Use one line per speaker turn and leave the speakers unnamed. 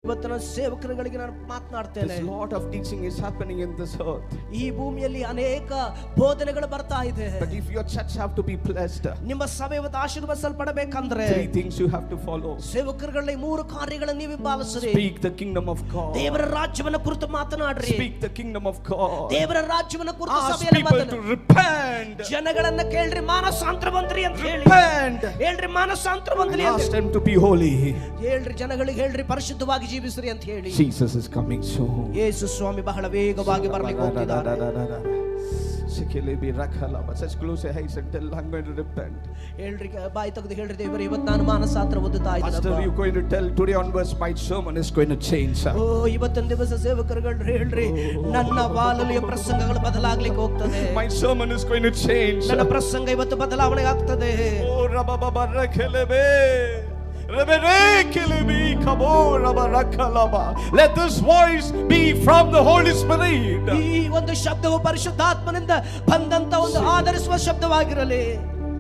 ಇವತ್ತಿನ ಸೇವಕರುಗಳಿಗೆ ನಾನು ಮಾತನಾಡ್ತೇನೆ.
There's a lot of teaching is happening in this earth.
ಈ ಭೂಮಿಯಲ್ಲಿ ಅನೇಕ ಬೋಧನೆಗಳು ಬರ್ತಾ ಇದೆ.
But if your church have to be blessed,
ನಿಮ್ಮ ಸಭೆ ಇವತ್ತು ಆಶೀರ್ವದಿಸಲ್ಪಡಬೇಕಂದ್ರೆ
three things you have to follow.
ಸೇವಕರುಗಳಲ್ಲಿ ಮೂರು ಕಾರ್ಯಗಳನ್ನು ನೀವು ಪಾಲಿಸಿರಿ.
Speak the kingdom of God.
ದೇವರ ರಾಜ್ಯವನ್ನು ಕುರಿತು ಮಾತನಾಡ್ರಿ.
Speak the kingdom of God.
ದೇವರ ರಾಜ್ಯವನ್ನು ಕುರಿತು
Ask
ಸಭೆಯಲ್ಲಿ
people to repent.
ಜನಗಳನ್ನ ಕೇಳ್ರಿ, ಮಾನಸಾಂತರ ಬಂದ್ರಿ ಅಂತ ಹೇಳಿ.
Repent.
ಹೇಳ್ರಿ ಮಾನಸಾಂತರ ಬಂದ್ರಿ ಅಂತ.
Ask them to be holy.
ಹೇಳ್ರಿ ಜನಗಳಿಗೆ ಹೇಳ್ರಿ ಪರಿಶುದ್ಧವಾಗಿ ಜೀವಿಸ್ರಿ ಅಂತ ಹೇಳಿ.
Jesus is coming soon.
ಯೇಸು ಸ್ವಾಮಿ ಬಹಳ ವೇಗವಾಗಿ ಬರಲಿಕ್ಕೆ ಹೋಗ್ತಿದ್ದಾರೆ.
Such close your eyes and tell, I'm going to repent.
ಹೇಳ್ರಿ, ಬಾಯಿ ತೆಗೆದು ಹೇಳ್ರಿ, ದೇವರೇ ಇವತ್ತು ನಾನು ಮಾನಸಾಂತರ ಹೊಂದುತ್ತಾ
Pastor,
ಇದ್ದೇನೆ.
you're going to tell today onwards my sermon is going to change.
ಓ ಇವತ್ತಿನ ದಿವಸ ಸೇವಕರುಗಳು ಹೇಳ್ರಿ, ನನ್ನ ಬಾಲಲಿಯ ಪ್ರಸಂಗಗಳು ಬದಲಾಗ್ಲಿಕ್ಕೆ ಹೋಗ್ತದೆ.
My sermon is going to change.
ನನ್ನ ಪ್ರಸಂಗ ಇವತ್ತು ಬದಲಾವಣೆ ಆಗ್ತದೆ.
Oh rababa rakelebe. Let this voice be from the Holy Spirit.
ಈ ಒಂದು ಶಬ್ದವು ಪರಿಶುದ್ಧಾತ್ಮನಿಂದ ಬಂದಂತ ಒಂದು ಆಧರಿಸುವ ಶಬ್ದವಾಗಿರಲಿ.